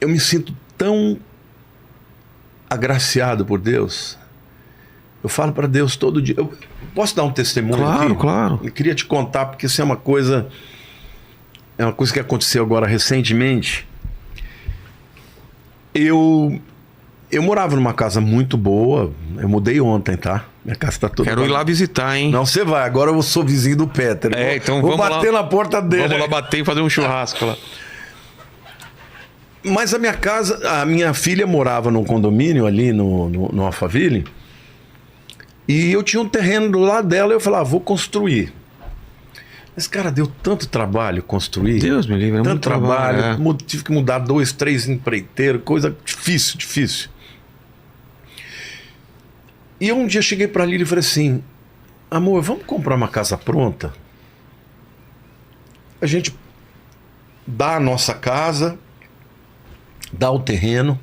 eu me sinto tão agraciado por Deus. Eu falo para Deus todo dia. Eu posso dar um testemunho aqui? Claro, claro. Eu queria te contar, porque isso é uma coisa que aconteceu agora recentemente. Eu morava numa casa muito boa. Eu mudei ontem, tá? Minha casa tá toda... Quero ir lá visitar, hein? Não, você vai. Agora eu sou vizinho do Peter. Então vou vamos bater lá, na porta dele. Vamos lá bater e fazer um churrasco lá. Mas a minha casa, a minha filha morava num condomínio ali no Alphaville. E eu tinha um terreno do lado dela e eu falava, vou construir. Mas, cara, deu tanto trabalho construir. Deus me livre, é tanto muito trabalho. Tive que mudar 2, 3 empreiteiros, coisa difícil. E um dia cheguei pra Lília e falei assim, amor, vamos comprar uma casa pronta? A gente dá a nossa casa, dá o terreno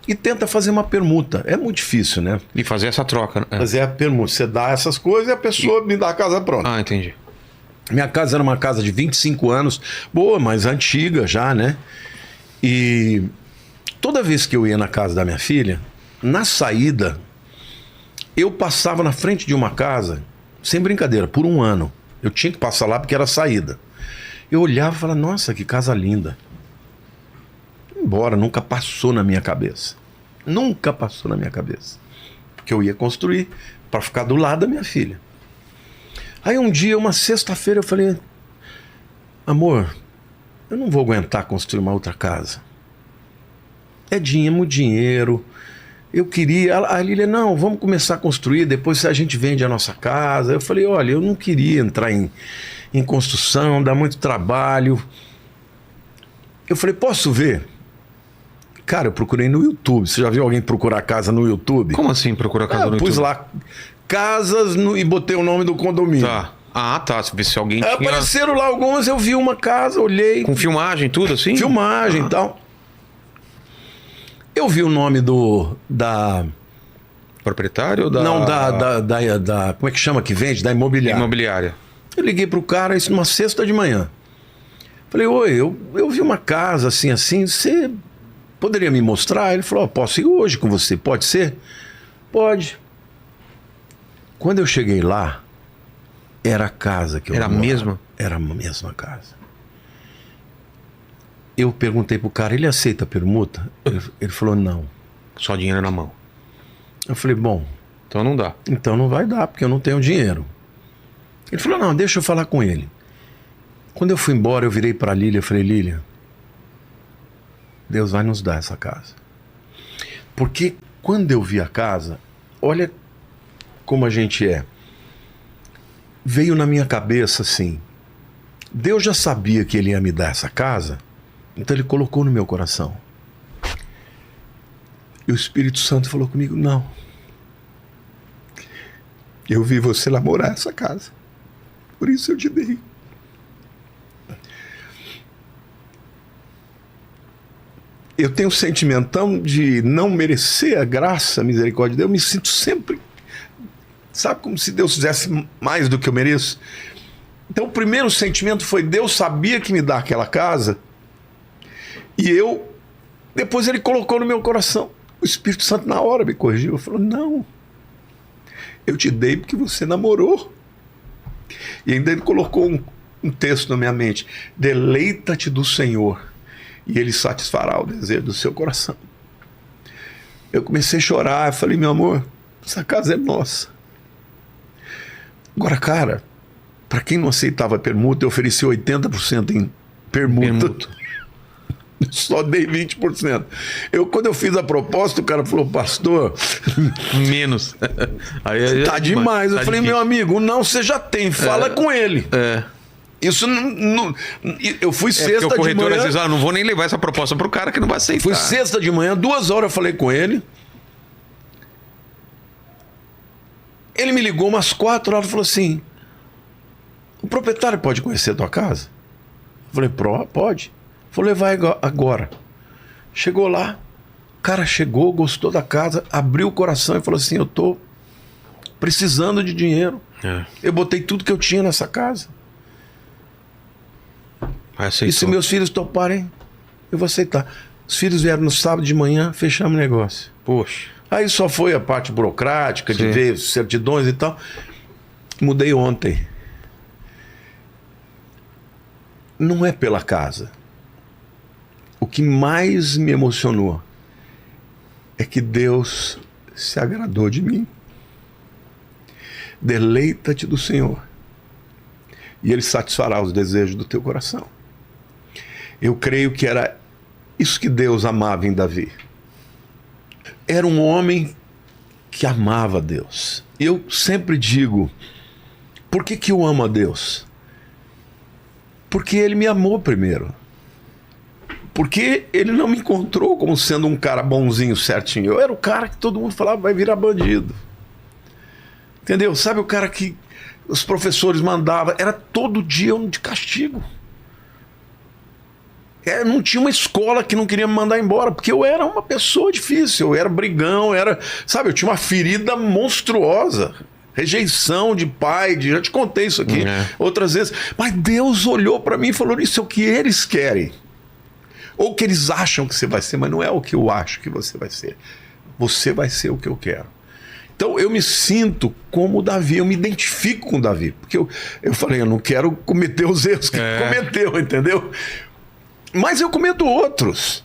e tenta fazer uma permuta. É muito difícil, né? E fazer essa troca, né? Fazer a permuta. Você dá essas coisas e a pessoa me dá a casa pronta. Ah, entendi. Minha casa era uma casa de 25 anos, boa, mas antiga já, né? E toda vez que eu ia na casa da minha filha, na saída, eu passava na frente de uma casa, sem brincadeira, por um ano. Eu tinha que passar lá porque era a saída. Eu olhava e falava, nossa, que casa linda. Embora, nunca passou na minha cabeça. Nunca passou na minha cabeça. Porque eu ia construir para ficar do lado da minha filha. Aí um dia, uma sexta-feira, eu falei, amor, eu não vou aguentar construir uma outra casa. É dinheiro. Eu queria... A Lília, não, vamos começar a construir, depois a gente vende a nossa casa. Eu falei, olha, eu não queria entrar em construção, dá muito trabalho. Eu falei, posso ver? Cara, eu procurei no YouTube. Você já viu alguém procurar casa no YouTube? Como assim procurar casa no YouTube? Eu pus lá casas e botei o nome do condomínio. Tá. Ah, tá. Se alguém tinha... Apareceram lá algumas, eu vi uma casa, olhei. Com filmagem, tudo assim? Filmagem e tal. Eu vi o nome da... Proprietário ou da... Não, da... Como é que chama que vende? Da imobiliária. Imobiliária. Eu liguei pro cara, isso numa sexta de manhã. Falei, oi, eu vi uma casa assim, você poderia me mostrar? Ele falou, posso ir hoje com você, pode ser? Pode. Quando eu cheguei lá, era a casa que eu Era a mesma? Era a mesma casa. Eu perguntei pro cara, ele aceita a permuta? Ele falou, não. Só dinheiro na mão. Eu falei, bom... Então não dá. Então não vai dar, porque eu não tenho dinheiro. Ele falou, não, deixa eu falar com ele. Quando eu fui embora, eu virei pra Lília e falei, Lília, Deus vai nos dar essa casa. Porque quando eu vi a casa, olha como a gente é. Veio na minha cabeça assim, Deus já sabia que ele ia me dar essa casa, então ele colocou no meu coração. E o Espírito Santo falou comigo, não. Eu vi você namorar essa casa. Por isso eu te dei. Eu tenho um sentimentão de não merecer a graça, a misericórdia de Deus. Eu me sinto sempre, sabe, como se Deus fizesse mais do que eu mereço. Então o primeiro sentimento foi, Deus sabia que me dá aquela casa, e depois ele colocou no meu coração. O Espírito Santo na hora me corrigiu, falou, não, eu te dei porque você namorou. E ainda ele colocou um texto na minha mente, deleita-te do Senhor e ele satisfará o desejo do seu coração. Eu comecei a chorar, eu falei, meu amor, essa casa é nossa. Agora, cara, para quem não aceitava permuta, eu ofereci 80% em permuta. Só dei 20%. Quando eu fiz a proposta, o cara falou, pastor... Menos. Aí tá demais. Eu falei, meu amigo, não, você já tem, fala com ele. Isso não... Eu fui sexta o corretor de manhã... às vezes, não vou nem levar essa proposta pro cara que não vai aceitar. Fui sexta de manhã, 2 horas eu falei com ele. Ele me ligou umas 4 horas e falou assim, o proprietário pode conhecer a tua casa? Eu falei, pode. Vou levar agora. Chegou lá, o cara chegou, gostou da casa, abriu o coração e falou assim, eu tô precisando de dinheiro. Eu botei tudo que eu tinha nessa casa. E se meus filhos toparem, eu vou aceitar. Os filhos vieram no sábado de manhã, fechamos o negócio. Poxa. Aí só foi a parte burocrática de Sim. ver certidões e tal. Mudei ontem. Não é pela casa. O que mais me emocionou é que Deus se agradou de mim. Deleita-te do Senhor, e Ele satisfará os desejos do teu coração. Eu creio que era isso que Deus amava em Davi. Era um homem que amava Deus. Eu sempre digo, por que eu amo a Deus? Porque Ele me amou primeiro. Porque Ele não me encontrou como sendo um cara bonzinho, certinho. Eu era o cara que todo mundo falava, vai virar bandido. Entendeu? Sabe o cara que os professores mandavam, era todo dia um de castigo. Não tinha uma escola que não queria me mandar embora, porque eu era uma pessoa difícil, eu era brigão, sabe, eu tinha uma ferida monstruosa, rejeição de pai, já te contei isso aqui outras vezes, mas Deus olhou para mim e falou, isso é o que eles querem, ou o que eles acham que você vai ser, mas não é o que eu acho que você vai ser o que eu quero. Então eu me sinto como Davi, eu me identifico com Davi, porque eu falei, eu não quero cometer os erros que ele cometeu, entendeu? Mas eu cometo outros.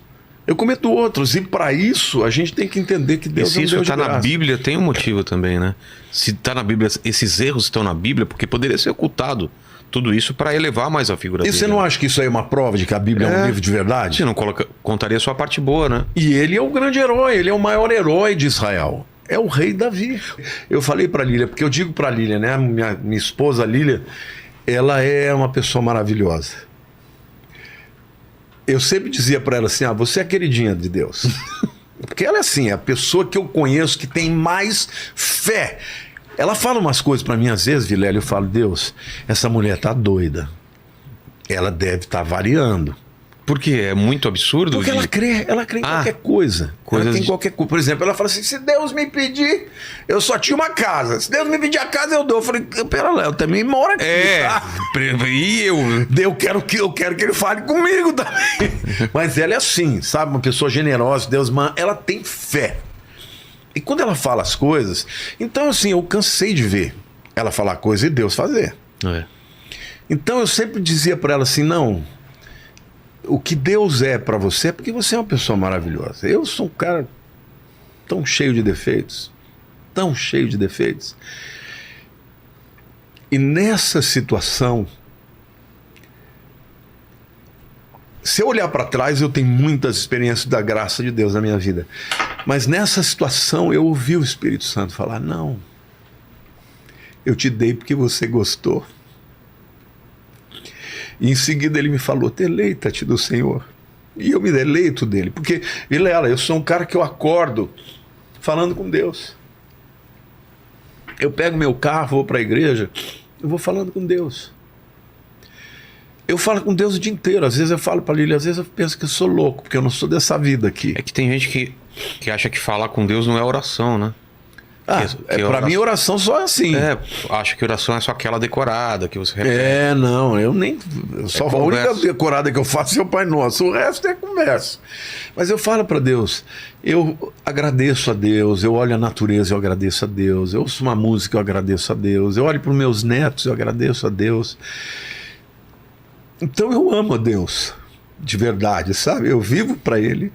E para isso a gente tem que entender que Deus e se é um isso Deus de está na graça. Bíblia, tem um motivo também, né? Se está na Bíblia, esses erros estão na Bíblia, porque poderia ser ocultado tudo isso para elevar mais a figura E dele. você não acha que isso aí é uma prova de que a Bíblia é um livro de verdade? Você não contaria só a parte boa, né? E ele é o grande herói, ele é o maior herói de Israel. É o rei Davi. Eu falei para Lília, porque eu digo para Lília, né? Minha esposa Lília, ela é uma pessoa maravilhosa. Eu sempre dizia para ela assim, você é a queridinha de Deus. Porque ela é assim, é a pessoa que eu conheço que tem mais fé. Ela fala umas coisas para mim, às vezes, Vilela, eu falo, Deus, essa mulher tá doida. Ela deve estar variando. Porque é muito absurdo. Porque ela crê em qualquer coisa. Ela tem qualquer coisa. Por exemplo, ela fala assim, se Deus me pedir, eu só tinha uma casa. Se Deus me pedir a casa, eu dou. Eu falei, pera lá, eu também moro aqui, tá? E eu? Eu quero que ele fale comigo também. Mas ela é assim, sabe? Uma pessoa generosa, Deus, ela tem fé. E quando ela fala as coisas, então assim, eu cansei de ver ela falar coisa e Deus fazer. Então eu sempre dizia para ela assim, não, o que Deus é para você é porque você é uma pessoa maravilhosa. Eu sou um cara tão cheio de defeitos, e nessa situação, se eu olhar para trás, eu tenho muitas experiências da graça de Deus na minha vida, mas nessa situação eu ouvi o Espírito Santo falar, não, eu te dei porque você gostou. E em seguida ele me falou, deleita-te do Senhor. E eu me deleito dele, porque, Vilela, eu sou um cara que eu acordo falando com Deus. Eu pego meu carro, vou para a igreja, eu vou falando com Deus. Eu falo com Deus o dia inteiro. Às vezes eu falo para Lília, às vezes eu penso que eu sou louco, porque eu não sou dessa vida aqui. É que tem gente que acha que falar com Deus não é oração, né? Para mim oração só é assim. Acho que oração é só aquela decorada que você repete. Não, eu nem... Só a única decorada que eu faço é o Pai Nosso. O resto é conversa. Mas eu falo para Deus, eu agradeço a Deus, eu olho a natureza, eu agradeço a Deus, eu ouço uma música, eu agradeço a Deus, eu olho para os meus netos, eu agradeço a Deus. Então eu amo a Deus, de verdade, sabe? Eu vivo para Ele.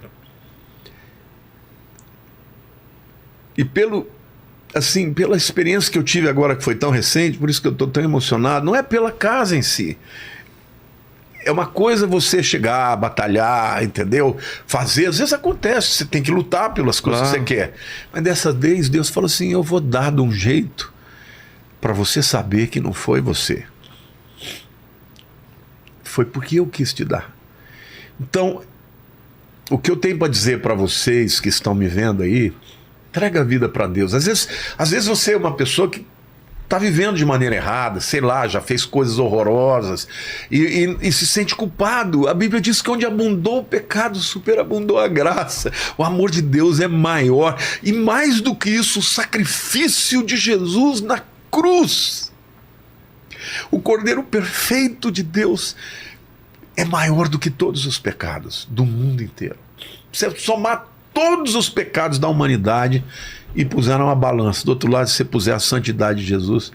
E pela experiência que eu tive agora, que foi tão recente, por isso que eu estou tão emocionado, não é pela casa em si. É uma coisa você chegar, batalhar, entendeu? Fazer, às vezes acontece, você tem que lutar pelas coisas que você quer. Mas dessa vez Deus falou assim, eu vou dar de um jeito para você saber que não foi você. Foi porque eu quis te dar. Então, o que eu tenho para dizer para vocês que estão me vendo aí, entrega a vida para Deus. Às vezes você é uma pessoa que está vivendo de maneira errada, sei lá, já fez coisas horrorosas e se sente culpado. A Bíblia diz que onde abundou o pecado, superabundou a graça. O amor de Deus é maior. E mais do que isso, o sacrifício de Jesus na cruz. O Cordeiro perfeito de Deus é maior do que todos os pecados do mundo inteiro. Você somar todos os pecados da humanidade e puser numa balança. Do outro lado, se você puser a santidade de Jesus,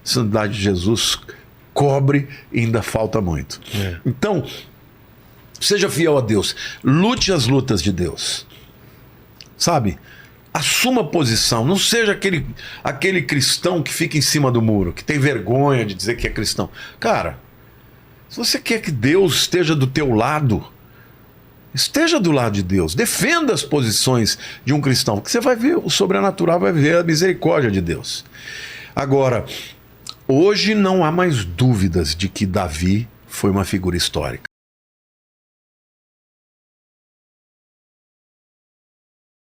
a santidade de Jesus cobre e ainda falta muito. Então, seja fiel a Deus. Lute as lutas de Deus. Sabe? Assuma posição. Não seja aquele cristão que fica em cima do muro, que tem vergonha de dizer que é cristão. Cara, se você quer que Deus esteja do teu lado, esteja do lado de Deus. Defenda as posições de um cristão, porque você vai ver o sobrenatural, vai ver a misericórdia de Deus. Agora, hoje não há mais dúvidas de que Davi foi uma figura histórica.